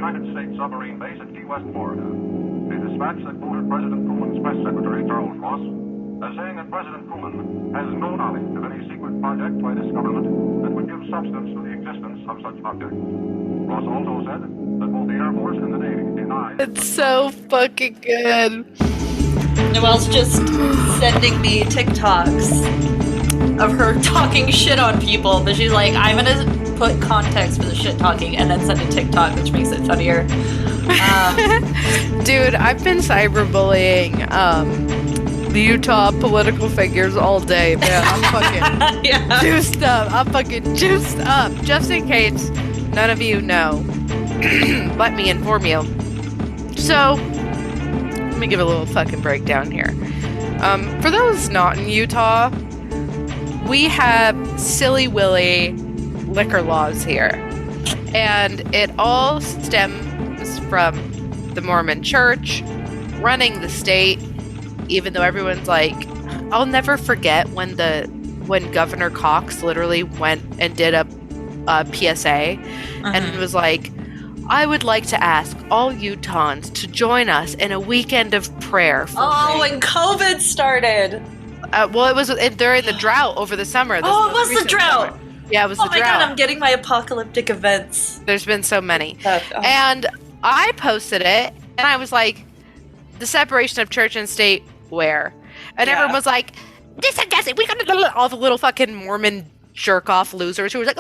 United States submarine base at Key West, Florida. A dispatch that quoted President Truman's press secretary, Charles Ross, as saying that President Truman has no knowledge of any secret project by this government that would give substance to the existence of such objects. Ross also said that both the Air Force and the Navy denied... It's so fucking good. Noelle's just sending me TikToks of her talking shit on people, but she's like, I'm gonna put context for the shit talking and then send a TikTok, which makes it funnier. Dude, I've been cyberbullying the Utah political figures all day, man. I'm fucking Yeah. juiced up. I'm fucking juiced up. Just in case none of you know, let me inform you. So, let me give a little fucking breakdown here. For those not in Utah, we have silly willy liquor laws here. And it all stems from the Mormon Church running the state, even though everyone's like, I'll never forget when Governor Cox literally went and did a PSA and was like, I would like to ask all Utahns to join us in a weekend of prayer. When COVID started. Well, it was during the drought over the summer. It was the drought. Summer. Yeah, it was the drought. Oh my god, I'm getting my apocalyptic events. There's been so many. And I posted it, and I was like, the separation of church and state, where? And everyone was like, this I guess we got all the little fucking Mormon jerk-off losers who was like,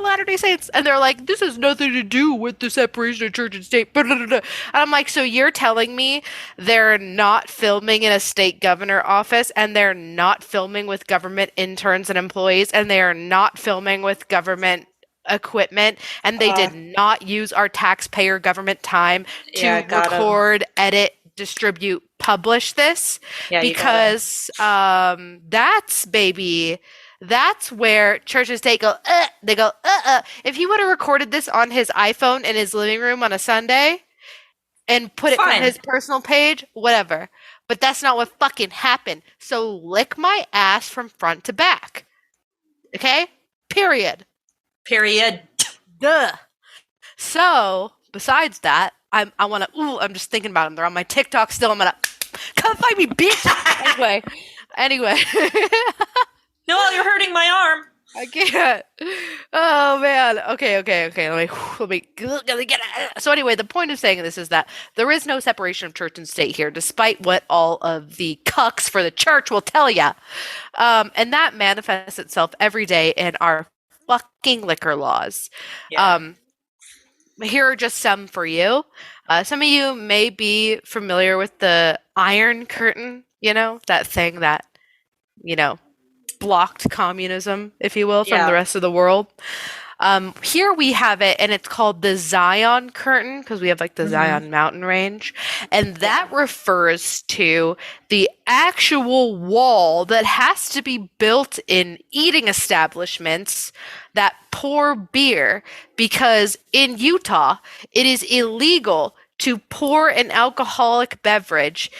Latter-day Saints. And they're like, this has nothing to do with the separation of church and state. And I'm like, so you're telling me they're not filming in a state governor office, and they're not filming with government interns and employees, and they are not filming with government equipment, and they did not use our taxpayer government time to record, edit, distribute, publish this? Because that's where church and state go, they go, If he would have recorded this on his iPhone in his living room on a Sunday and put it on his personal page, whatever. But that's not what fucking happened. So lick my ass from front to back. Okay? Period. Duh. So, besides that, I'm just thinking about them. They're on my TikTok still. I'm gonna, come find me, bitch! Anyway. Noelle, you're hurting my arm. I can't. Oh man. Okay. Let me get it. So anyway, the point of saying this is that there is no separation of church and state here, despite what all of the cucks for the church will tell you. And that manifests itself every day in our fucking liquor laws. Yeah. Here are just some for you. Some of you may be familiar with the Iron Curtain, that thing that, blocked communism, if you will, from the rest of the world. Here we have it, and it's called the Zion Curtain, because we have the Zion mountain range. And that refers to the actual wall that has to be built in eating establishments that pour beer, because in Utah, it is illegal to pour an alcoholic beverage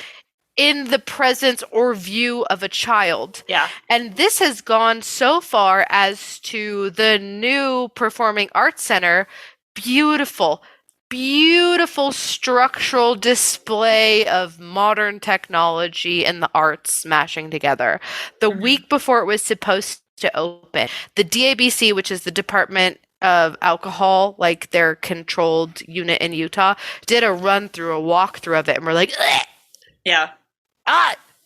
in the presence or view of a child. Yeah. And this has gone so far as to the new Performing Arts Center, beautiful structural display of modern technology and the arts smashing together. The week before it was supposed to open, the DABC, which is the Department of Alcohol, their controlled unit in Utah, did a walkthrough of it, and we're like, ugh! Yeah.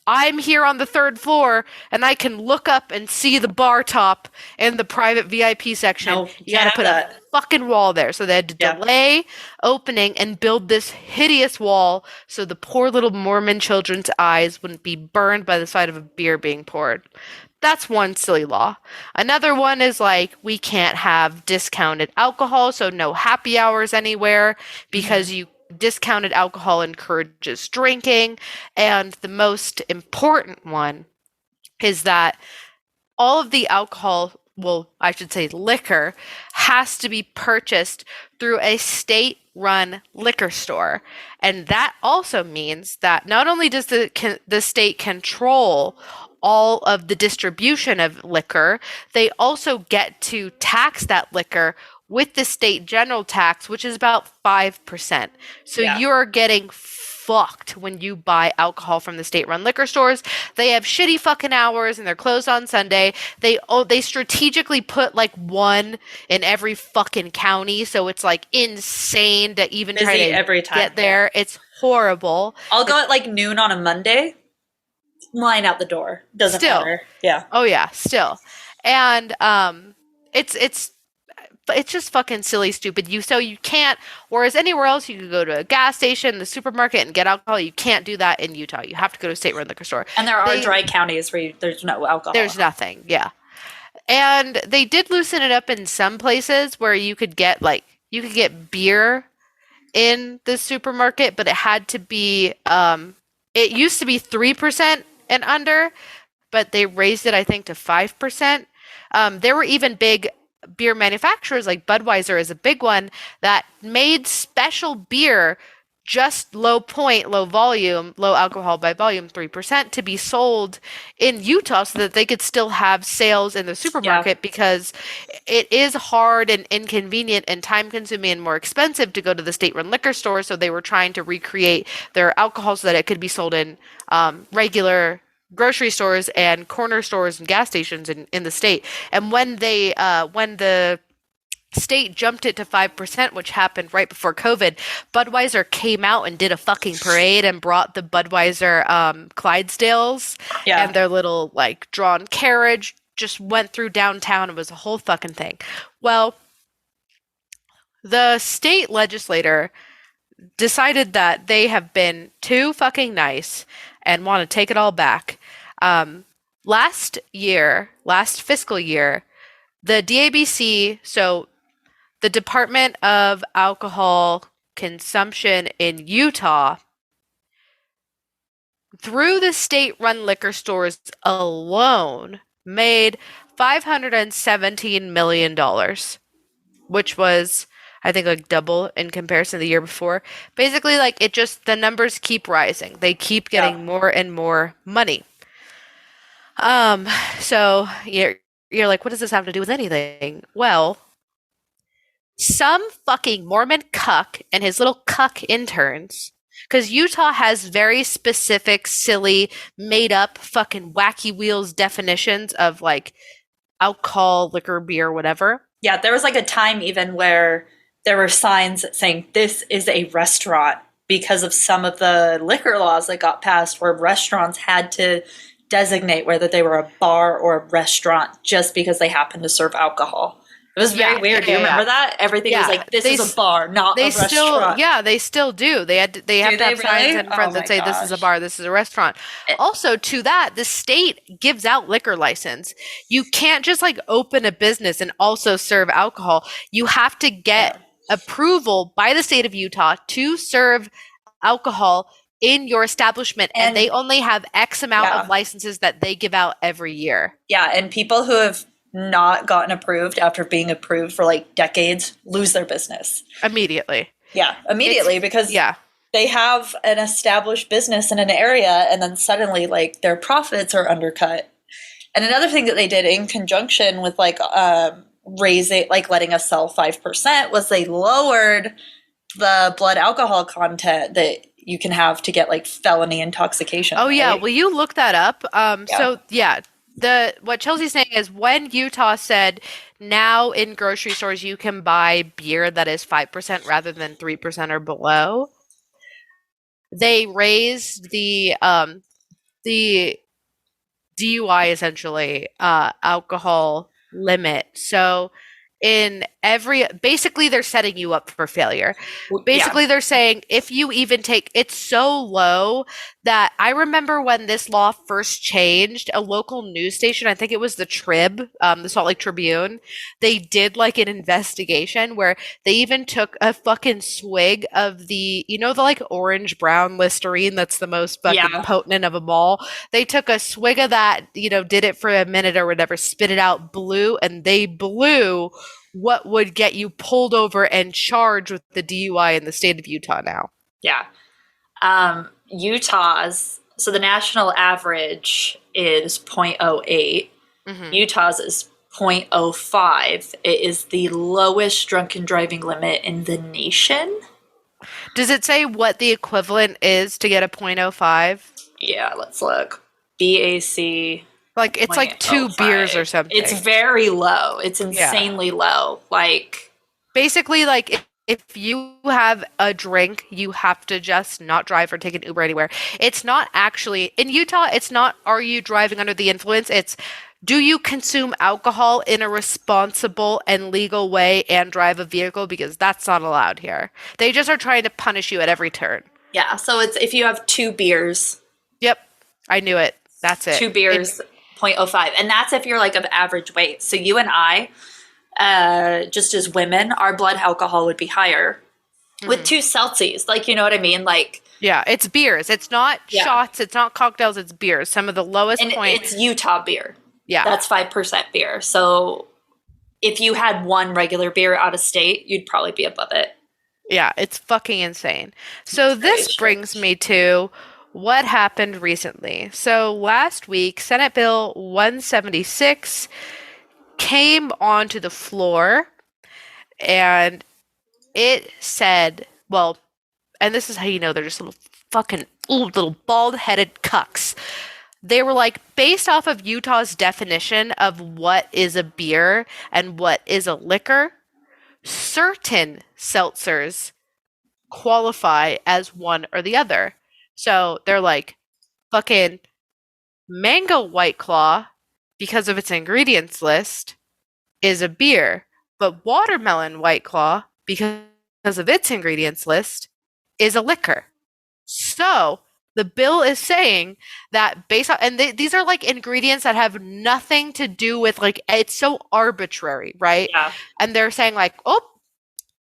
I'm here on the third floor, and I can look up and see the bar top and the private VIP section. No, you gotta put a fucking wall there. So they had to delay opening and build this hideous wall so the poor little Mormon children's eyes wouldn't be burned by the sight of a beer being poured. That's one silly law. Another one is we can't have discounted alcohol, so no happy hours anywhere, because discounted alcohol encourages drinking. And the most important one is that all of the alcohol, well, I should say liquor, has to be purchased through a state-run liquor store. And that also means that not only does the state control all of the distribution of liquor, they also get to tax that liquor with the state general tax, which is about 5%. So you're getting fucked when you buy alcohol from the state-run liquor stores. They have shitty fucking hours and they're closed on Sunday. They strategically put like one in every fucking county, so it's like insane to even Busy try to every time. get there. It's horrible. I'll go at like noon on a Monday. Line out the door. Doesn't matter. Yeah. Oh yeah, still. And it's just fucking silly stupid. You can't, whereas anywhere else you could go to a gas station, the supermarket, and get alcohol. You can't do that in Utah. You have to go to a state-run liquor store. And there are dry counties where there's no alcohol. There's nothing. Yeah. And they did loosen it up in some places where you could get beer in the supermarket, but it had to be it used to be 3% and under, but they raised it, I think, to 5%. There were even big beer manufacturers, like Budweiser is a big one, that made special beer, just low volume, low alcohol by volume, 3%, to be sold in Utah so that they could still have sales in the supermarket, because it is hard and inconvenient and time consuming and more expensive to go to the state-run liquor store. So they were trying to recreate their alcohol so that it could be sold in regular grocery stores and corner stores and gas stations in the state. And when the state jumped it to 5%, which happened right before COVID, Budweiser came out and did a fucking parade and brought the Budweiser Clydesdales and their little like drawn carriage, just went through downtown. It was a whole fucking thing. Well, the state legislator decided that they have been too fucking nice and want to take it all back. Last fiscal year, the DABC, so the Department of Alcohol Consumption in Utah, through the state-run liquor stores alone, made $517 million, which was, I think, like double in comparison to the year before. Basically, like, the numbers keep rising. They keep getting more and more money. So you're like, what does this have to do with anything? Well, some fucking Mormon cuck and his little cuck interns, because Utah has very specific, silly, made-up, fucking wacky wheels definitions of, like, alcohol, liquor, beer, whatever. Yeah, there was, like, a time even where there were signs saying this is a restaurant because of some of the liquor laws that got passed where restaurants had to designate whether they were a bar or a restaurant just because they happened to serve alcohol. It was very weird. Do you remember that? Everything was like, this is a bar, not a restaurant. They still do. They have to have signs in front that say this is a bar, this is a restaurant. Also, to that, the state gives out liquor license. You can't just like open a business and also serve alcohol. You have to get approval by the state of Utah to serve alcohol in your establishment, and they only have X amount of licenses that they give out every year. Yeah, and people who have not gotten approved after being approved for like decades lose their business. Immediately. Yeah, immediately, because they have an established business in an area and then suddenly like their profits are undercut. And another thing that they did in conjunction with like raising, like letting us sell 5%, was they lowered the blood alcohol content that you can have to get like felony intoxication. Oh yeah, will you look that up? So what Chelsea's saying is when Utah said now in grocery stores you can buy beer that is 5% rather than 3% or below, they raised the DUI, essentially, alcohol limit. So basically they're setting you up for failure. Basically they're saying if you even it's so low that I remember when this law first changed, a local news station, I think it was the Trib, the Salt Lake Tribune, they did like an investigation where they even took a fucking swig of the like orange brown Listerine that's the most fucking potent of them all. They took a swig of that, did it for a minute or whatever, spit it out, blew what would get you pulled over and charged with the DUI in the state of Utah now. Yeah. So the national average is 0.08. Mm-hmm. Utah's is .05. It is the lowest drunken driving limit in the nation. Does it say what the equivalent is to get a .05? Yeah, let's look. BAC. Like, it's like 2 beers or something. It's very low. It's insanely low. Like, basically, like, if you have a drink, you have to just not drive or take an Uber anywhere. It's not actually, in Utah, it's not, are you driving under the influence? It's, do you consume alcohol in a responsible and legal way and drive a vehicle? Because that's not allowed here. They just are trying to punish you at every turn. Yeah, so it's if you have 2 beers. Yep, I knew it. That's it. 2 beers, .05. And that's if you're like of average weight. So you and I, just as women, our blood alcohol would be higher with 2 Celsius. Like, you know what I mean? Like, yeah, it's beers. It's not shots. It's not cocktails. It's beers. Some of the lowest points. It's Utah beer. Yeah. That's 5% beer. So if you had 1 regular beer out of state, you'd probably be above it. Yeah, it's fucking insane. So this brings me to what happened recently. So last week, Senate Bill 176 came onto the floor, and it said, well, and this is how you know they're just little fucking little bald-headed cucks. They were like, based off of Utah's definition of what is a beer and what is a liquor, certain seltzers qualify as one or the other. So they're like, fucking Mango White Claw, because of its ingredients list, is a beer. But Watermelon White Claw, because of its ingredients list, is a liquor. So the bill is saying that based on, and these are like ingredients that have nothing to do with, like, it's so arbitrary, right? Yeah. And they're saying like, oh,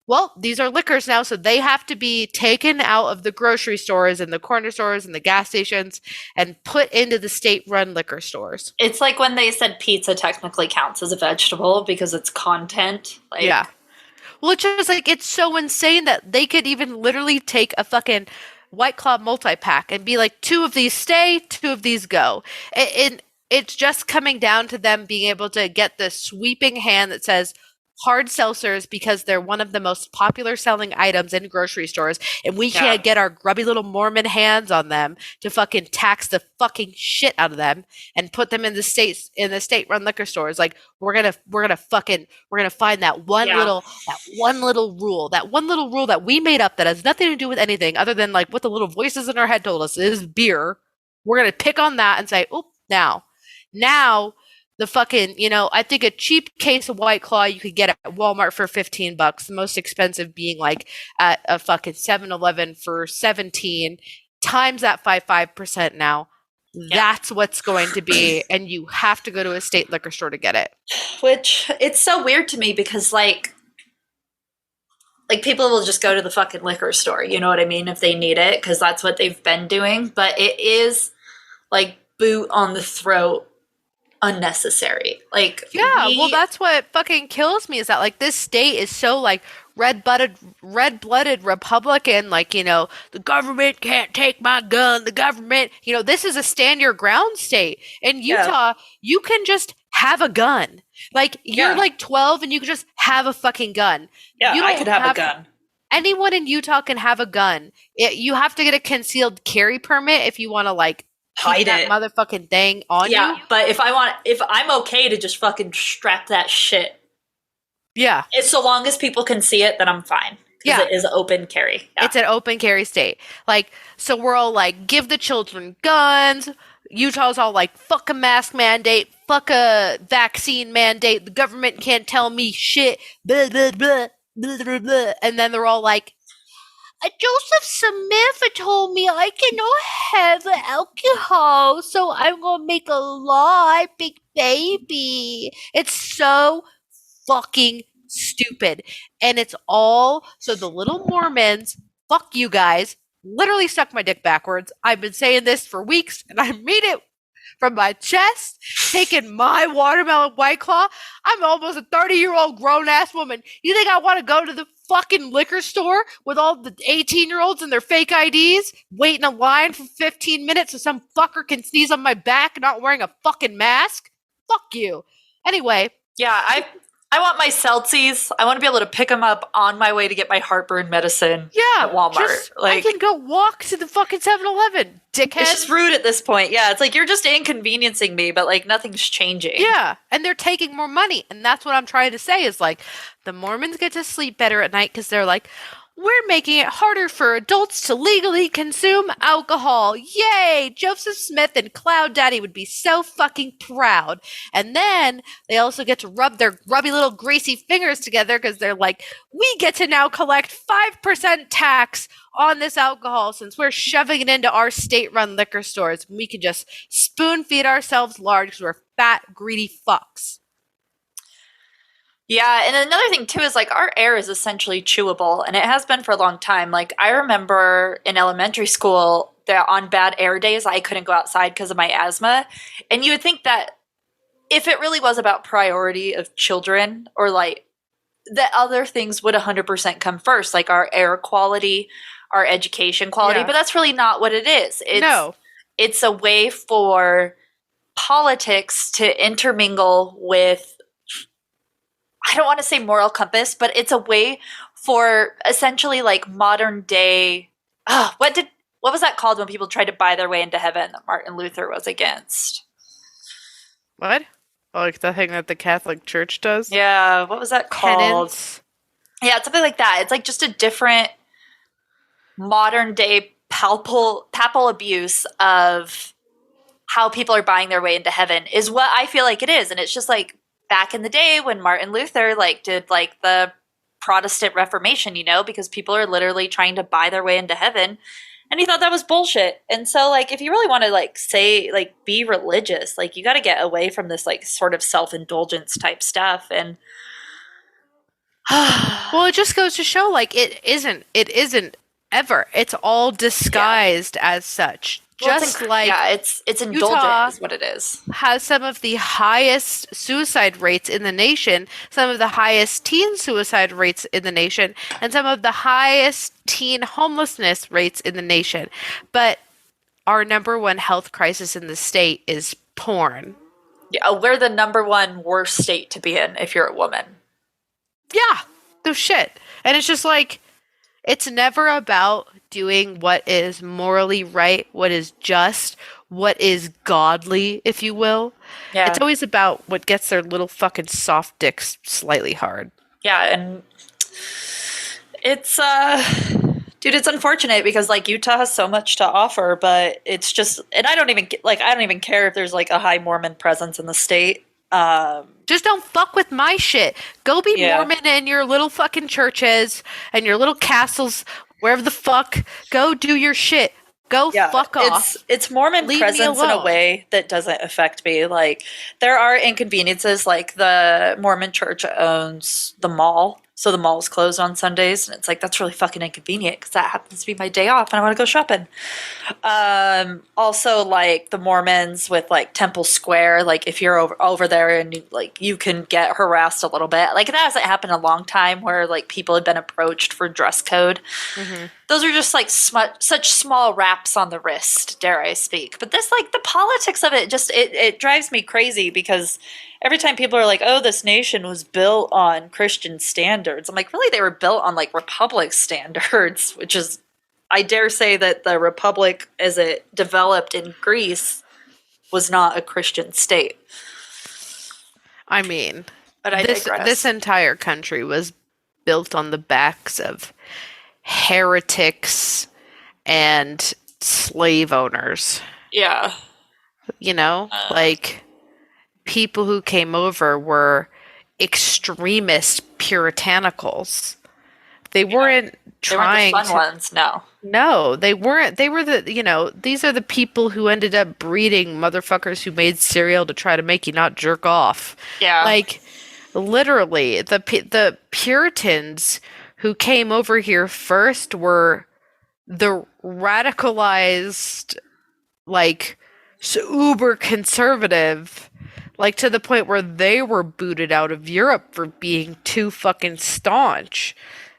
well, these are liquors now, so they have to be taken out of the grocery stores and the corner stores and the gas stations and put into the state-run liquor stores. It's like when they said pizza technically counts as a vegetable because it's content. Like, yeah. Well, it's just like, it's so insane that they could even literally take a fucking White Claw multi-pack and be like, 2 of these stay, 2 of these go. It's just coming down to them being able to get the sweeping hand that says hard seltzers because they're one of the most popular selling items in grocery stores, and we can't get our grubby little Mormon hands on them to fucking tax the fucking shit out of them and put them in the state-run liquor stores. Like, we're gonna find that one little rule that we made up that has nothing to do with anything other than like what the little voices in our head told us is beer. We're gonna pick on that and say, oh, now the fucking, I think a cheap case of White Claw you could get at Walmart for $15, the most expensive being like at a fucking 7-Eleven for $17, times that 5% now. Yeah. That's what's going to be, and you have to go to a state liquor store to get it. Which, it's so weird to me because like people will just go to the fucking liquor store, you know what I mean, if they need it, because that's what they've been doing. But it is like boot on the throat unnecessary. Like, well, that's what fucking kills me is that like this state is so like red-blooded Republican, like, the government can't take my gun, the government, this is a stand your ground state. In Utah, you can just have a gun. Like, you're like 12 and you can just have a fucking gun. Yeah, I could have a gun. Anyone in Utah can have a gun. You have to get a concealed carry permit if you want to like hide that motherfucking thing on you. Yeah, but if I'm okay to just fucking strap that shit. Yeah. It's so long as people can see it, then I'm fine. Because it is open carry. Yeah. It's an open carry state. Like, so we're all like, give the children guns. Utah's all like, fuck a mask mandate, fuck a vaccine mandate. The government can't tell me shit. Blah, blah, blah, blah, blah, blah. And then they're all like, Joseph Smith told me I cannot have alcohol, so I'm gonna make a law, big baby. It's so fucking stupid. And it's all so the little Mormons, fuck you guys, literally stuck my dick backwards. I've been saying this for weeks, and I mean it from my chest, taking my Watermelon White Claw. I'm almost a 30-year-old grown-ass woman. You think I want to go to the fucking liquor store with all the 18-year-olds and their fake IDs, wait in a line for 15 minutes so some fucker can sneeze on my back not wearing a fucking mask? Fuck you. Anyway, Yeah, I want my Celsius. I want to be able to pick them up on my way to get my heartburn medicine Yeah, at Walmart. just, I can go walk to the fucking 7-Eleven, dickhead. It's just rude at this point. Yeah, it's like you're just inconveniencing me, but like nothing's changing. Yeah, and they're taking more money, and that's what I'm trying to say is like the Mormons get to sleep better at night because they're like, we're making it harder for adults to legally consume alcohol. Yay! Joseph Smith and Cloud Daddy would be so fucking proud. And then they also get to rub their grubby little greasy fingers together because they're like, we get to now collect 5% tax on this alcohol since we're shoving it into our state-run liquor stores. We can just spoon feed ourselves large because we're fat, greedy fucks. Yeah, and another thing too is like our air is essentially chewable, and it has been for a long time. Like I remember in elementary school that on bad air days I couldn't go outside because of my asthma, and you would think that if it really was about priority of children or like that other things would 100% come first, like our air quality, our education quality, but that's really not what it is. It's a way for politics to intermingle with, I don't want to say moral compass, but it's a way for essentially like modern day. What was that called when people tried to buy their way into heaven that Martin Luther was against? What? Like the thing that the Catholic Church does? Yeah, what was that called? Penance? Yeah, it's something like that. It's like just a different modern day papal abuse of how people are buying their way into heaven is what I feel like it is. And it's just like back in the day when Martin Luther like did like the Protestant Reformation, you know, because people are literally trying to buy their way into heaven. And he thought that was bullshit. And so like if you really want to like say like be religious, like you got to get away from this like sort of self-indulgence type stuff. And well, it just goes to show like it isn't ever. It's all disguised as such. Just it's indulgent Utah is what it is. Has some of the highest suicide rates in the nation, some of the highest teen suicide rates in the nation, and some of the highest teen homelessness rates in the nation. But our number one health crisis in the state is porn. Yeah, we're the number one worst state to be in if you're a woman. Yeah, no shit. And it's just like, it's never about doing what is morally right, what is just, what is godly, if you will. Yeah. It's always about what gets their little fucking soft dicks slightly hard. Yeah, and it's dude, it's unfortunate because like Utah has so much to offer, but it's just, and I don't even care if there's like a high Mormon presence in the state. Just don't fuck with my shit. Go be Mormon in your little fucking churches and your little castles, wherever the fuck. Go do your shit. Go fuck off. It's Mormon presence in a way that doesn't affect me. Like there are inconveniences, like the Mormon church owns the mall. So the mall's closed on Sundays, and it's like, that's really fucking inconvenient because that happens to be my day off and I want to go shopping. Also, like the Mormons with like Temple Square, like if you're over there and you can get harassed a little bit. Like that hasn't happened in a long time where like people had been approached for dress code. Mm-hmm. Those are just like such small wraps on the wrist, dare I speak. But this, like the politics of it, just it drives me crazy because every time people are like, oh, this nation was built on Christian standards. I'm like, really? They were built on like Republic standards, which is, I dare say that the Republic as it developed in Greece was not a Christian state. I mean, but this entire country was built on the backs of heretics and slave owners. Yeah. You know, like people who came over were extremist puritanicals. They weren't trying the fun ones, no. No, they weren't. They were these are the people who ended up breeding motherfuckers who made cereal to try to make you not jerk off. Yeah. Like, literally, the Puritans who came over here first were the radicalized, like, uber conservative, like to the point where they were booted out of Europe for being too fucking staunch.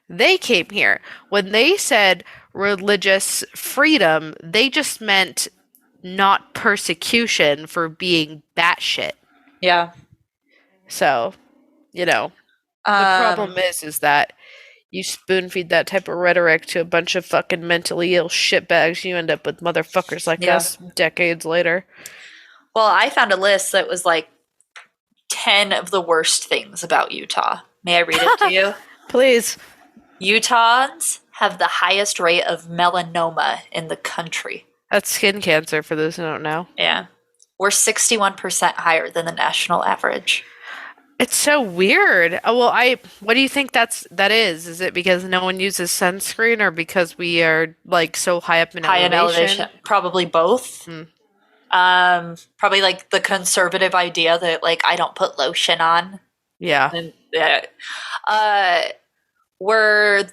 They came here. When they said religious freedom, they just meant not persecution for being batshit. Yeah. So, you know, the problem is that you spoon feed that type of rhetoric to a bunch of fucking mentally ill shitbags, you end up with motherfuckers like us decades later. Well, I found a list that was like 10 of the worst things about Utah. May I read it to you? Please. Utahns have the highest rate of melanoma in the country. That's skin cancer for those who don't know. Yeah. We're 61% higher than the national average. It's so weird. Well, what do you think that is? Is it because no one uses sunscreen or because we are like so high up in elevation? Probably both. Probably like the conservative idea that like I don't put lotion on. Yeah. And, we're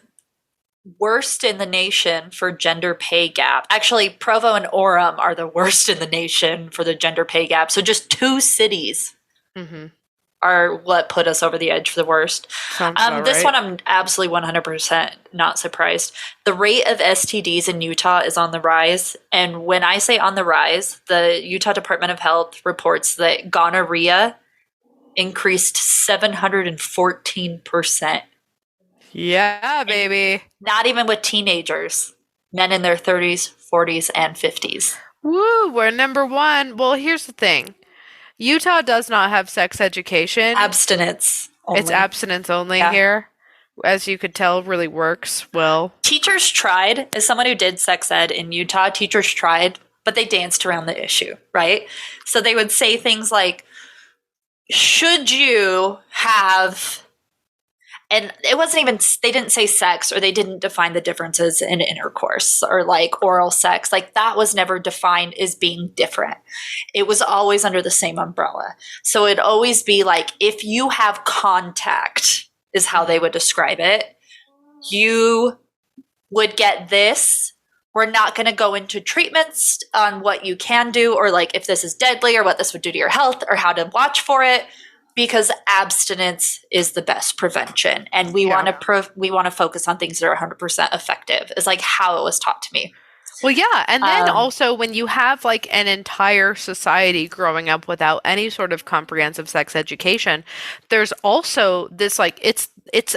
worst in the nation for gender pay gap. Actually, Provo and Orem are the worst in the nation for the gender pay gap. So just 2 cities are what put us over the edge for the worst. This one I'm absolutely 100% not surprised. The rate of STDs in Utah is on the rise. And when I say on the rise, the Utah Department of Health reports that gonorrhea increased 714%. Yeah, baby. Not even with teenagers, men in their 30s, 40s, and 50s. Woo, we're number 1. Well, here's the thing. Utah does not have sex education. Abstinence only. It's abstinence only here. As you could tell, really works well. Teachers tried. As someone who did sex ed in Utah, teachers tried, but they danced around the issue, right? So they would say things like, should you have... And it wasn't even, they didn't say sex, or they didn't define the differences in intercourse or like oral sex. Like that was never defined as being different. It was always under the same umbrella. So it'd always be like, if you have contact, is how they would describe it, you would get this. We're not going to go into treatments on what you can do, or like if this is deadly, or what this would do to your health, or how to watch for it. Because abstinence is the best prevention, and we want to focus on things that are 100% effective. Is like how it was taught to me. Well, yeah, and then also when you have like an entire society growing up without any sort of comprehensive sex education, there's also this like it's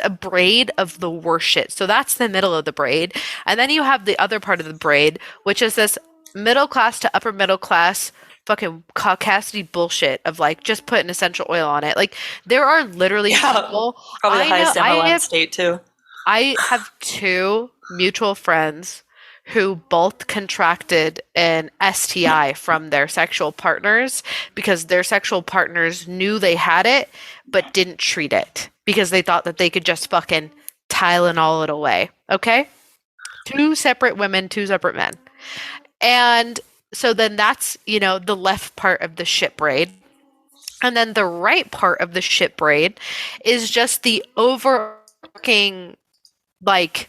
a braid of the worst shit. So that's the middle of the braid, and then you have the other part of the braid, which is this middle class to upper middle class fucking caucasity bullshit of like just putting essential oil on it. Like there are literally people. Probably the highest MLM state too. I have 2 mutual friends who both contracted an STI from their sexual partners because their sexual partners knew they had it but didn't treat it because they thought that they could just fucking Tylenol it away. Okay? 2 separate women, 2 separate men. And so then that's, the left part of the shit braid. And then the right part of the shit braid is just the overarching, like,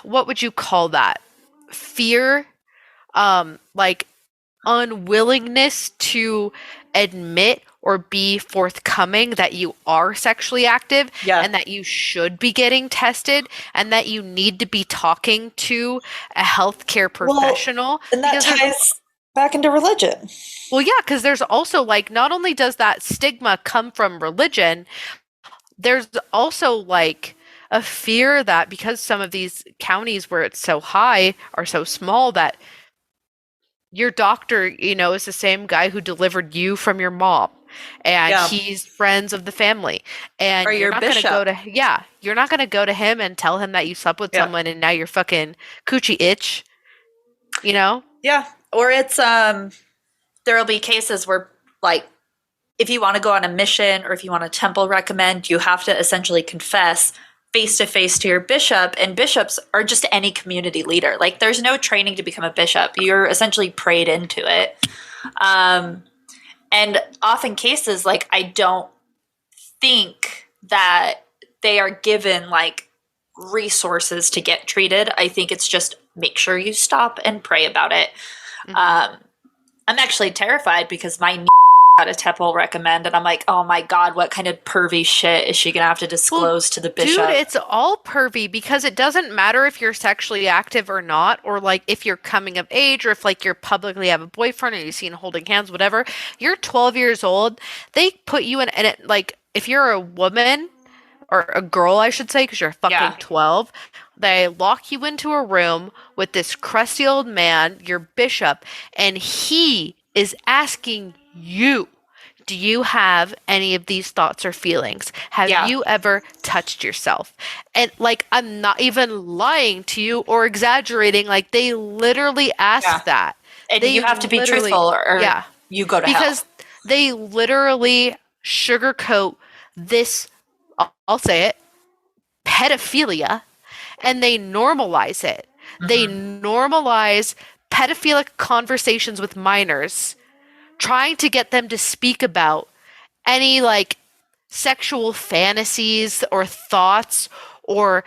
what would you call that? Fear, like unwillingness to admit or be forthcoming that you are sexually active and that you should be getting tested and that you need to be talking to a healthcare professional. And that ties back into religion. Well, yeah, because there's also like, not only does that stigma come from religion, there's also like a fear that because some of these counties where it's so high are so small that your doctor, is the same guy who delivered you from your mom. And he's friends of the family. And or you're not going to go to you're not going to go to him and tell him that you slept with someone and now you're fucking coochie itch. Yeah. Or it's there'll be cases where like if you want to go on a mission or if you want a temple recommend, you have to essentially confess face to face to your bishop, and bishops are just any community leader. Like there's no training to become a bishop. You're essentially prayed into it. And often cases, like, I don't think that they are given, like, resources to get treated. I think it's just make sure you stop and pray about it. I'm actually terrified because my got a temple recommend, and I'm like, oh my God, what kind of pervy shit is she going to have to disclose to the bishop? Dude, it's all pervy because it doesn't matter if you're sexually active or not, or like if you're coming of age, or if like you're publicly have a boyfriend or you're seen holding hands, whatever. You're 12 years old. They put you in it like if you're a woman or a girl, I should say, because you're fucking Yeah. 12, they lock you into a room with this crusty old man, your bishop, and he is asking you, do you have any of these thoughts or feelings? Have Yeah. you ever touched yourself? And like, I'm not even lying to you or exaggerating. Like, they literally ask Yeah. that. And They you have to be literally- truthful or yeah. you go to Because hell. they literally sugarcoat this, I'll say it, pedophilia, and they normalize it. They normalize pedophilic conversations with minors, trying to get them to speak about any like sexual fantasies or thoughts or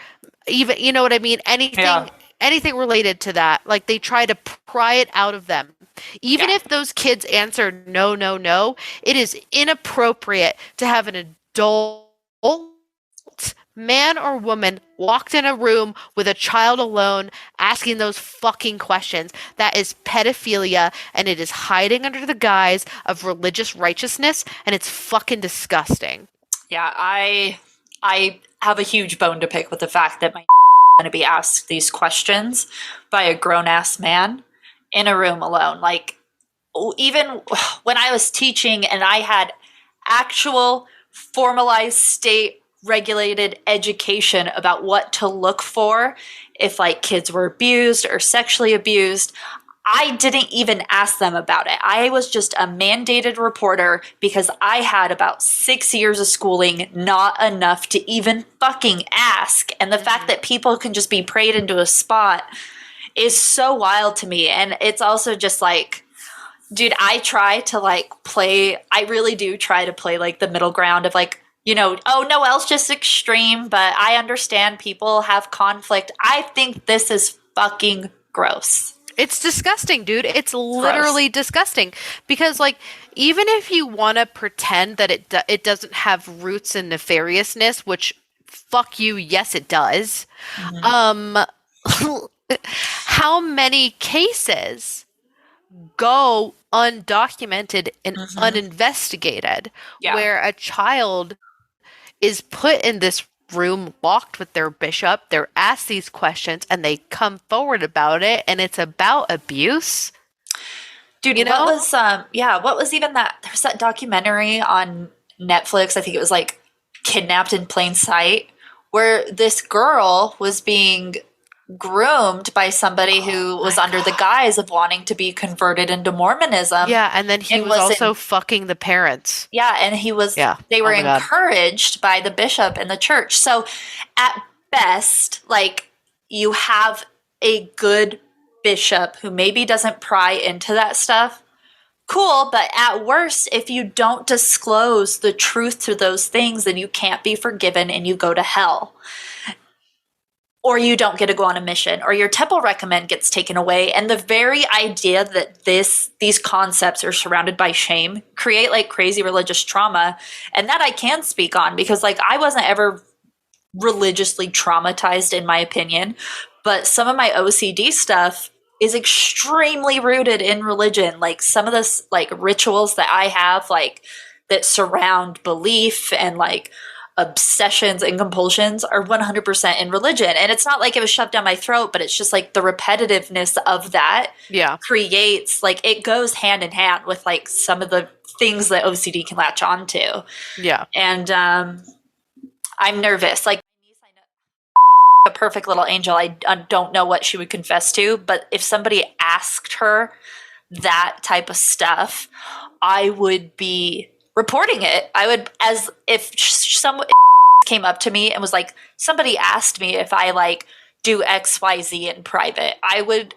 even, you know what I mean, anything related to that. Like, they try to pry it out of them. Even if those kids answer no, no, no, it is inappropriate to have an adult man or woman locked in a room with a child alone asking those fucking questions. That is pedophilia, and it is hiding under the guise of religious righteousness, and it's fucking disgusting. Yeah, I have a huge bone to pick with the fact that my is going to be asked these questions by a grown-ass man in a room alone. Like, even when I was teaching and I had actual formalized state regulated education about what to look for if like kids were abused or sexually abused, I didn't even ask them about it. I was just a mandated reporter because I had about 6 years of schooling, not enough to even fucking ask. And the fact that people can just be prayed into a spot is so wild to me. And it's also just like, dude, I try to like play, I really do try to play like the middle ground of like, you know, oh, Noelle's just extreme, but I understand people have conflict. I think this is fucking gross. It's disgusting, dude. It's literally disgusting because, like, even if you want to pretend that it doesn't have roots in nefariousness, which fuck you, yes, it does. How many cases go undocumented and uninvestigated where a child is put in this room locked with their bishop, they're asked these questions and they come forward about it, and it's about abuse? Dude, you know? what was even that? There's that documentary on Netflix, I think it was like Kidnapped in Plain Sight, where this girl was being groomed by somebody who was under the guise of wanting to be converted into Mormonism. Yeah, and then he was also fucking the parents. Yeah, and he was, they were encouraged by the bishop and the church. So at best, like, you have a good bishop who maybe doesn't pry into that stuff. Cool, but at worst, if you don't disclose the truth to those things, then you can't be forgiven and you go to hell. Or you don't get to go on a mission, or your temple recommend gets taken away. And the very idea that these concepts are surrounded by shame create like crazy religious trauma. And that I can speak on because like I wasn't ever religiously traumatized in my opinion, but some of my OCD stuff is extremely rooted in religion. Like some of this like rituals that I have like that surround belief and like obsessions and compulsions are 100% in religion. And it's not like it was shoved down my throat, but it's just like the repetitiveness of that creates like it goes hand in hand with like some of the things that OCD can latch on to. Yeah. And I'm nervous. Like my niece, I know a perfect little angel. I don't know what she would confess to, but if somebody asked her that type of stuff, I would be reporting it. I would, as if someone came up to me and was like, somebody asked me if I like do XYZ in private, I would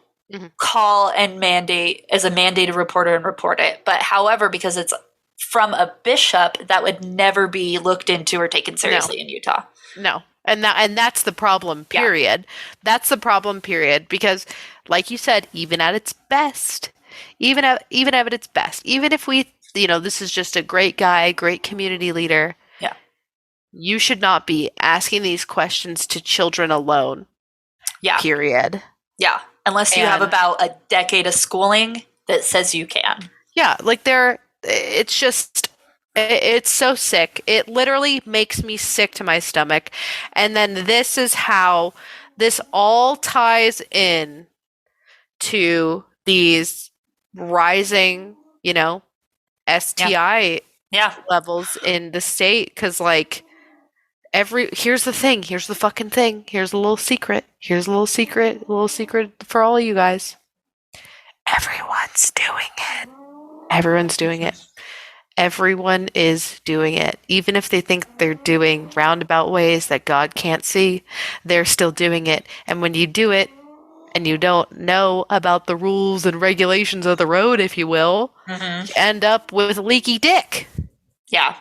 call and mandate as a mandated reporter and report it. But however, because it's from a bishop, that would never be looked into or taken seriously in Utah. No. And that's the problem, period. Yeah. That's the problem, period. Because like you said, even at its best, even at its best, even if we, you know, this is just a great guy, great community leader. Yeah. You should not be asking these questions to children alone. Yeah. Period. Yeah. Unless you have about a decade of schooling that says you can. Yeah. Like it's just, It's so sick. It literally makes me sick to my stomach. And then this is how this all ties in to these rising, STI Yeah. levels in the state. Because, like, here's the thing. Here's the fucking thing. Here's a little secret. Here's a little secret. A little secret for all you guys. Everyone's doing it. Everyone's doing it. Everyone is doing it. Even if they think they're doing roundabout ways that God can't see, they're still doing it. And when you do it and you don't know about the rules and regulations of the road, if you will, Mm-hmm. you end up with leaky dick. Yeah.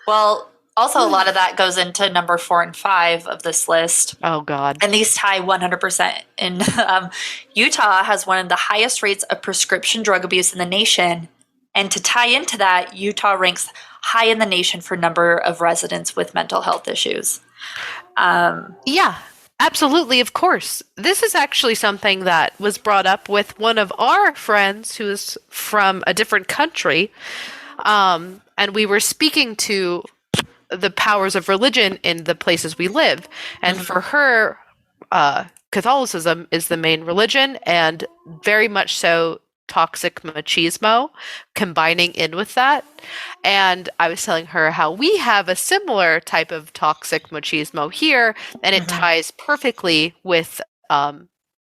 Well, also a lot of that goes into number 4 and 5 of this list. Oh, God. And these tie 100% in. Utah has one of the highest rates of prescription drug abuse in the nation. And to tie into that, Utah ranks high in the nation for number of residents with mental health issues. Yeah, absolutely, of course. This is actually something that was brought up with one of our friends who is from a different country. And we were speaking to the powers of religion in the places we live. And for her, Catholicism is the main religion, and very much so toxic machismo combining in with that. And I was telling her how we have a similar type of toxic machismo here, and it ties perfectly with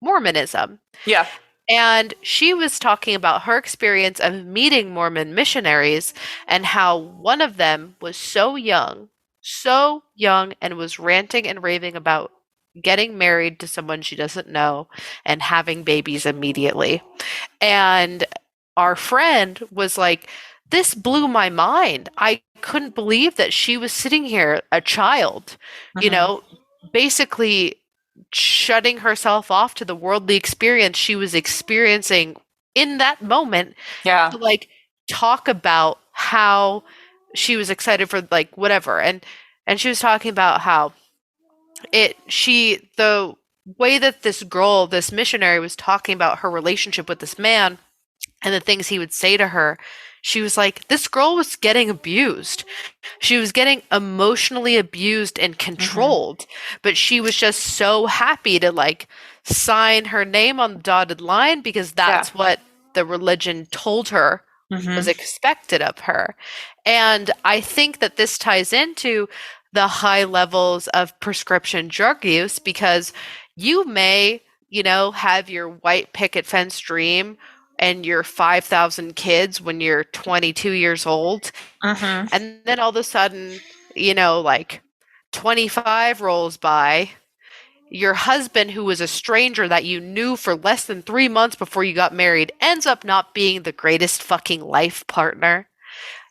Mormonism. Yeah. And she was talking about her experience of meeting Mormon missionaries and how one of them was so young, and was ranting and raving about getting married to someone she doesn't know and having babies immediately. And our friend was like, this blew my mind. I couldn't believe that she was sitting here, a child, basically shutting herself off to the worldly experience she was experiencing in that moment. Yeah. To, like, talk about how she was excited for, like, whatever. And she was talking about how the way that this missionary was talking about her relationship with this man and the things he would say to her, she was like, this girl was getting abused. She was getting emotionally abused and controlled, but she was just so happy to, like, sign her name on the dotted line because that's what the religion told her was expected of her. And I think that this ties into the high levels of prescription drug use, because you may, have your white picket fence dream and your 5,000 kids when you're 22 years old. And then all of a sudden, 25 rolls by. Your husband, who was a stranger that you knew for less than 3 months before you got married, ends up not being the greatest fucking life partner.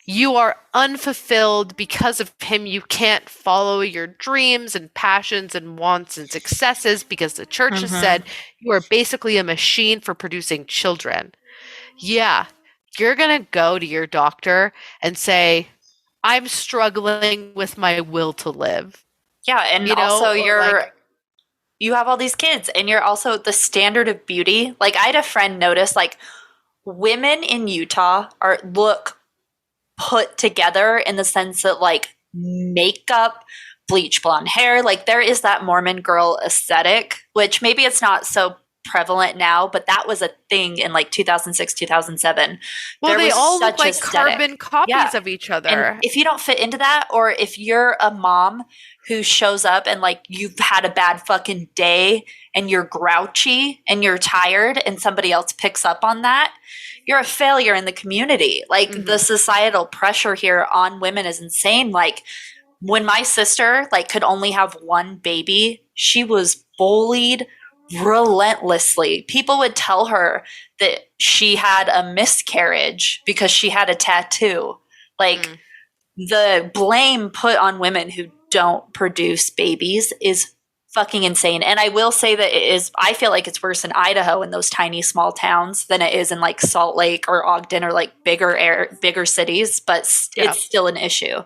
You are unfulfilled because of him. You can't follow your dreams and passions and wants and successes because the church has said you are basically a machine for producing children. Yeah, you're going to go to your doctor and say, I'm struggling with my will to live. Yeah, and also you have all these kids, and you're also the standard of beauty. Like, I had a friend notice, like, women in Utah look put together in the sense that, like, makeup, bleach blonde hair, like, there is that Mormon girl aesthetic, which maybe it's not so prevalent now, but that was a thing in, like, 2006, 2007. Well, they all look like carbon copies of each other. And if you don't fit into that, or if you're a mom who shows up and, like, you've had a bad fucking day and you're grouchy and you're tired and somebody else picks up on that, you're a failure in the community. Like, the societal pressure here on women is insane. Like, when my sister, like, could only have one baby, she was bullied relentlessly. People would tell her that she had a miscarriage because she had a tattoo. Like, the blame put on women who don't produce babies is fucking insane. And I will say that I feel like it's worse in Idaho in those tiny small towns than it is in, like, Salt Lake or Ogden or, like, bigger cities, but it's still an issue.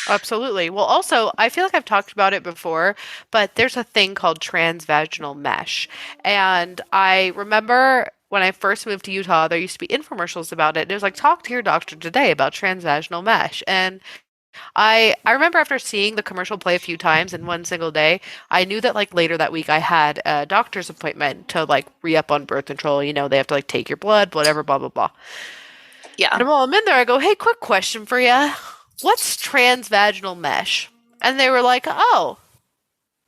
Absolutely. Well, also, I feel like I've talked about it before, but there's a thing called transvaginal mesh. And I remember when I first moved to Utah, there used to be infomercials about it. It was like, talk to your doctor today about transvaginal mesh. And I remember after seeing the commercial play a few times in one single day, I knew that like later that week I had a doctor's appointment to like re-up on birth control. You know, they have to like take your blood, whatever, blah blah blah. Yeah. And while I'm in there, I go, "Hey, quick question for you. What's transvaginal mesh?" And they were like, "Oh,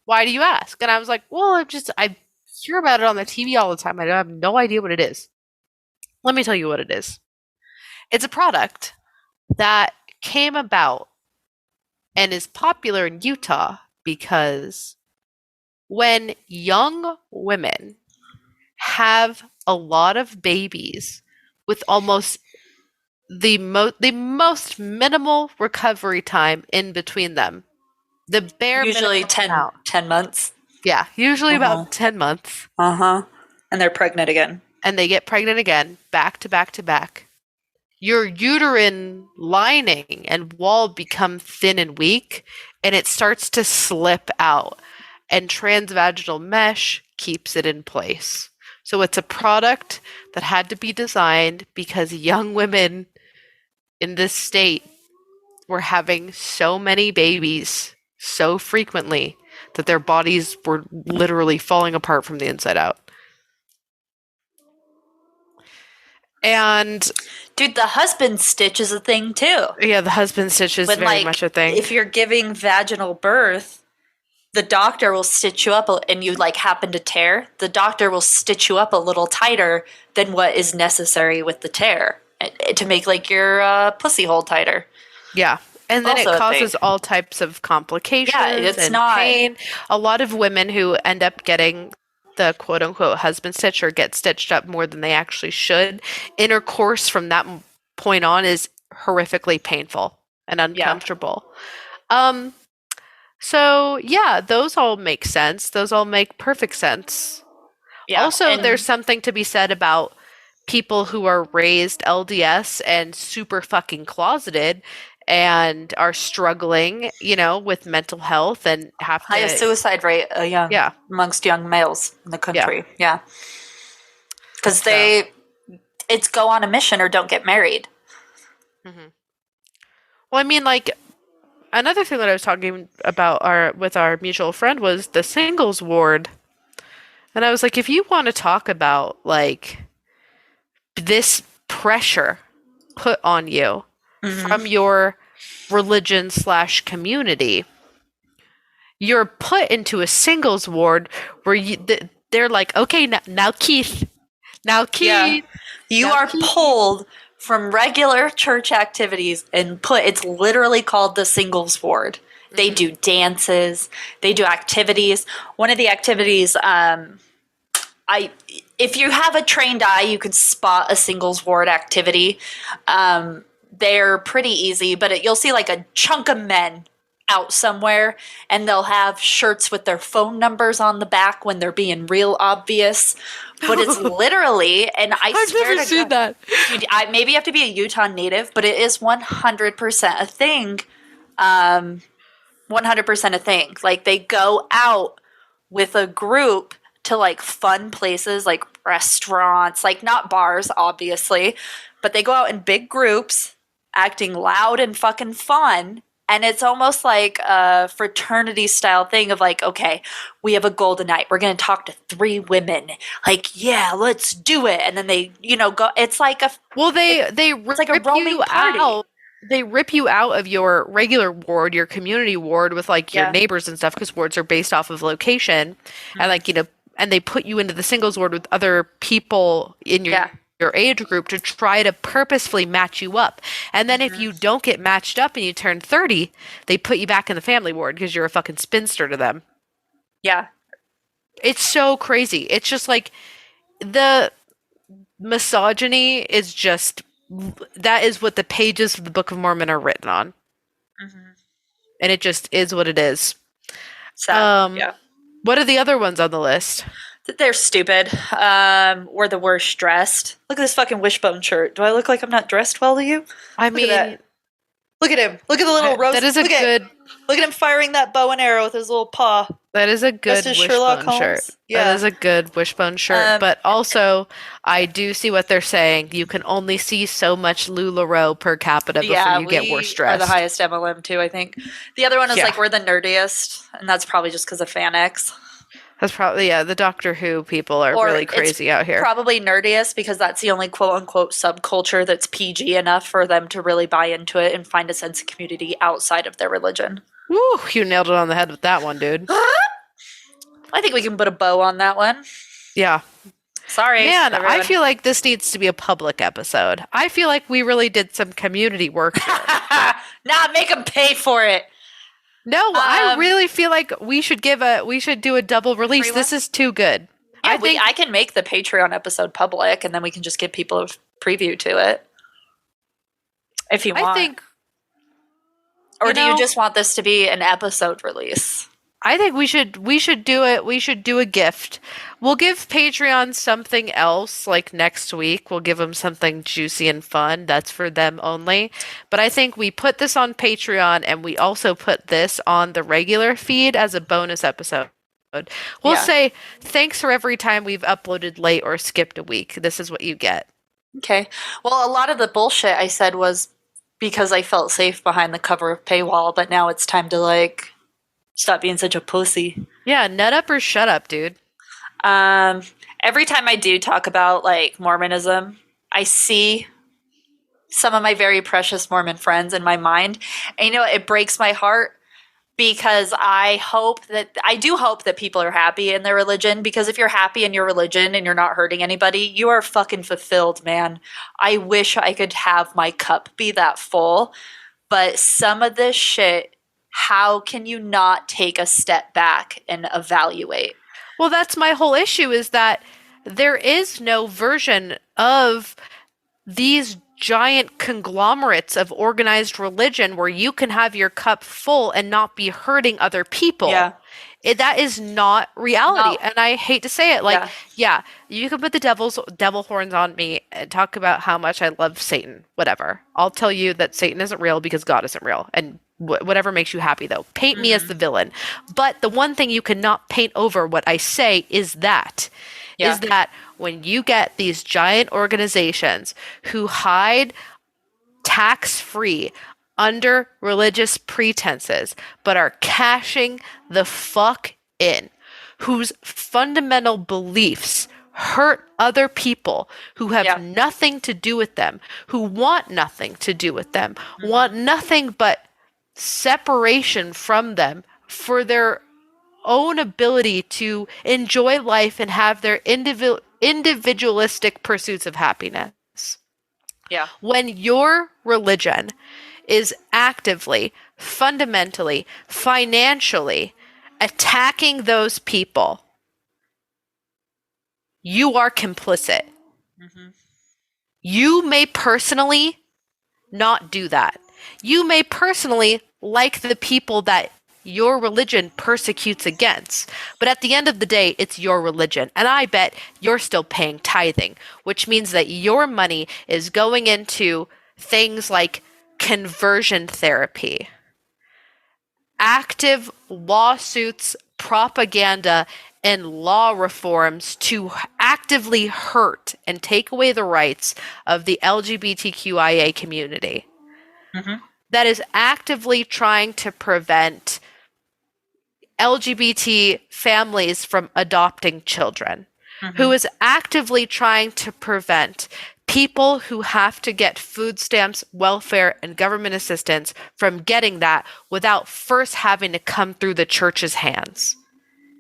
why do you ask?" And I was like, "Well, I hear about it on the TV all the time. I have no idea what it is." Let me tell you what it is. It's a product that came about and is popular in Utah because when young women have a lot of babies with almost the most minimal recovery time in between them, the bare Usually minimum 10 months. Yeah, usually about 10 months. And they're pregnant again. And they get pregnant again, back to back to back. Your uterine lining and wall become thin and weak, and it starts to slip out. And transvaginal mesh keeps it in place. So it's a product that had to be designed because young women in this state were having so many babies so frequently that their bodies were literally falling apart from the inside out. And dude, the husband stitch is a thing too. Yeah, the husband stitch is very much a thing. If you're giving vaginal birth, the doctor will stitch you up and you like happen to tear, the doctor will stitch you up a little tighter than what is necessary with the tear to make like your pussy hole tighter. Yeah. And then Also it causes all types of complications and pain. A lot of women who end up getting the quote-unquote husband stitch or get stitched up more than they actually should, intercourse from that point on is horrifically painful and uncomfortable. So, yeah, those all make sense. Those all make perfect sense. Yeah, also, there's something to be said about people who are raised LDS and super fucking closeted and are struggling, you know, with mental health and have highest suicide rate amongst young males in the country. Yeah. Because it's go on a mission or don't get married. Mm-hmm. Well, I mean, like, another thing that I was talking about with our mutual friend was the singles ward. And I was like, if you want to talk about, like, this pressure put on you from your religion/community, you're put into a singles ward where they're like, okay, now Keith. You are pulled from regular church activities and it's literally called the singles ward. They do dances, they do activities. One of the activities, if you have a trained eye, you can spot a singles ward activity. They're pretty easy, but you'll see like a chunk of men out somewhere and they'll have shirts with their phone numbers on the back when they're being real obvious. But it's literally, and I've never seen that. Maybe you have to be a Utah native, but it is 100% a thing. 100% a thing. Like they go out with a group to like fun places like restaurants, like not bars, obviously, but they go out in big groups acting loud and fucking fun. And it's almost like a fraternity style thing of like, okay, we have a goal tonight. We're going to talk to 3 women. Like, yeah, let's do it. And then they, go. It's like it's like a roaming party. They rip you out of your regular ward, your community ward with like your neighbors and stuff, because wards are based off of location, and like and they put you into the singles ward with other people in your age group to try to purposefully match you up. And then if you don't get matched up and you turn 30, they put you back in the family ward because you're a fucking spinster to them. Yeah. It's so crazy. It's just like the misogyny is just, that is what the pages of the Book of Mormon are written on. And it just is what it is. So, what are the other ones on the list? They're stupid. We're the worst dressed. Look at this fucking wishbone shirt. Do I look like I'm not dressed well to you? I mean, Look at him. Look at the little rose. That is a look at him firing that bow and arrow with his little paw. That is a good as Sherlock wishbone shirt. Holmes. Yeah. That is a good wishbone shirt. But also, I do see what they're saying. You can only see so much LuLaRoe per capita before you get more stressed. We're the highest MLM too, I think. The other one is like we're the nerdiest, and that's probably just because of FanX. That's probably, the Doctor Who people are really crazy out here. Probably nerdiest because that's the only quote-unquote subculture that's PG enough for them to really buy into it and find a sense of community outside of their religion. Woo, you nailed it on the head with that one, dude. I think we can put a bow on that one. Yeah. Sorry. Man, everyone. I feel like this needs to be a public episode. I feel like we really did some community work here. Nah, make them pay for it. No, I really feel like we should do a double release. This is too good. Yeah, I can make the Patreon episode public, and then we can just give people a preview to it. If you want. Or do you just want this to be an episode release? I think we should do it. We should do a gift. We'll give Patreon something else like next week. We'll give them something juicy and fun. That's for them only. But I think we put this on Patreon and we also put this on the regular feed as a bonus episode. We'll say thanks for every time we've uploaded late or skipped a week. This is what you get. Okay. Well, a lot of the bullshit I said was because I felt safe behind the cover of paywall, but now it's time to stop being such a pussy. Yeah, nut up or shut up, dude. Every time I do talk about Mormonism, I see some of my very precious Mormon friends in my mind. And it breaks my heart because I do hope that people are happy in their religion, because if you're happy in your religion and you're not hurting anybody, you are fucking fulfilled, man. I wish I could have my cup be that full, but some of this shit, how can you not take a step back and evaluate? Well, that's my whole issue, is that there is no version of these giant conglomerates of organized religion where you can have your cup full and not be hurting other people. Yeah. That is not reality. No. And I hate to say it. You can put the devil horns on me and talk about how much I love Satan. Whatever. I'll tell you that Satan isn't real because God isn't real. And whatever makes you happy, though. Paint me as the villain. But the one thing you cannot paint over what I say is that when you get these giant organizations who hide tax-free under religious pretenses, but are cashing the fuck in, whose fundamental beliefs hurt other people who have nothing to do with them, who want nothing to do with them, want nothing but separation from them for their own ability to enjoy life and have their individualistic pursuits of happiness. Yeah. When your religion is actively, fundamentally, financially attacking those people, you are complicit. Mm-hmm. You may personally not do that. You may personally like the people that your religion persecutes against. But at the end of the day, it's your religion. And I bet you're still paying tithing, which means that your money is going into things like conversion therapy, active lawsuits, propaganda, and law reforms to actively hurt and take away the rights of the LGBTQIA community. Mm-hmm. That is actively trying to prevent LGBT families from adopting children, who is actively trying to prevent people who have to get food stamps, welfare, and government assistance from getting that without first having to come through the church's hands.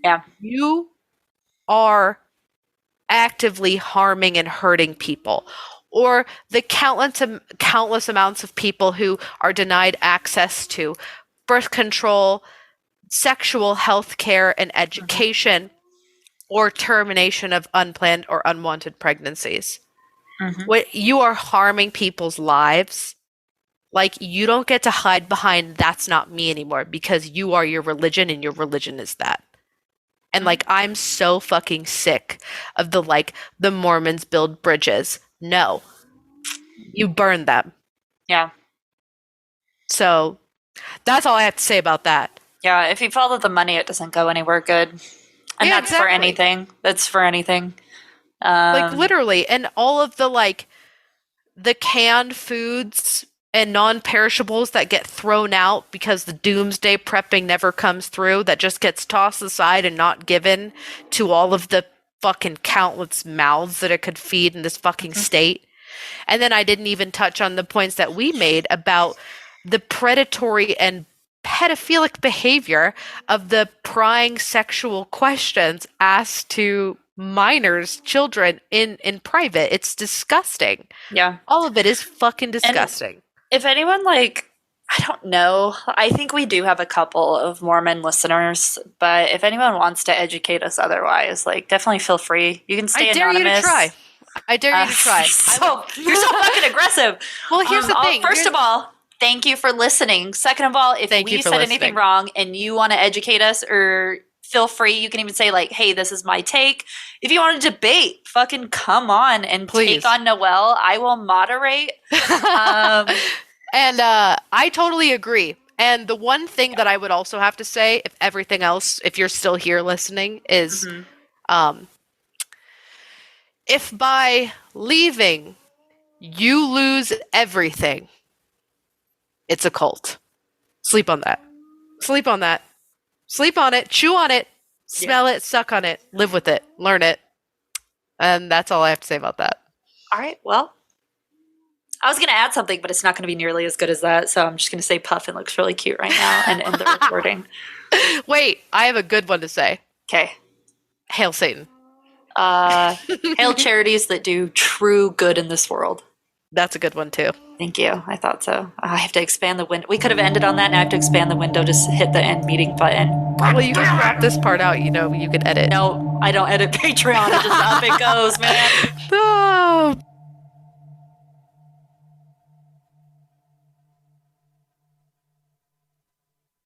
Yeah. You are actively harming and hurting people. Or the countless amounts of people who are denied access to birth control, sexual health care and education, or termination of unplanned or unwanted pregnancies. What you are harming people's lives. You don't get to hide behind "that's not me" anymore, because you are your religion and your religion is that. And I'm so fucking sick of the Mormons build bridges. No. You burn them. Yeah. So that's all I have to say about that. Yeah, if you follow the money, it doesn't go anywhere good. And Yeah, that's for exactly. anything. That's for anything. Like literally, and all of the like the canned foods and non-perishables that get thrown out because the doomsday prepping never comes through, that just gets tossed aside and not given to all of the fucking countless mouths that it could feed in this fucking state. And then I didn't even touch on the points that we made about the predatory and pedophilic behavior of the prying sexual questions asked to minors, children in private. It's disgusting. Yeah. All of it is fucking disgusting. If anyone, like, I don't know, I think we do have a couple of Mormon listeners, but if anyone wants to educate us otherwise, like, definitely feel free. You can stay I dare anonymous. you to try. I dare you to try. So, you're so fucking aggressive. Well, here's the thing. First of all, thank you for listening. Second of all, if we said anything wrong and you want to educate us, or feel free, you can even say like, hey, this is my take. If you want to debate, fucking come on and take on Noelle. I will moderate. And I totally agree. And the one thing that I would also have to say, if everything else, if you're still here listening, is if by leaving you lose everything, it's a cult. Sleep on that. Sleep on that. Sleep on it. Chew on it. Smell it. Suck on it. Live with it. Learn it. And that's all I have to say about that. All right. Well, I was going to add something, but it's not going to be nearly as good as that. So I'm just going to say Puffin looks really cute right now and end the recording. Wait, I have a good one to say. Okay. Hail Satan. Hail charities that do true good in this world. That's a good one too. Thank you. I thought so. I have to expand the window. We could have ended on that, and I have to expand the window. Just hit the end meeting button. Well, you can wrap this part out. You know, you can edit. No, I don't edit Patreon. It just up it goes, man. Oh.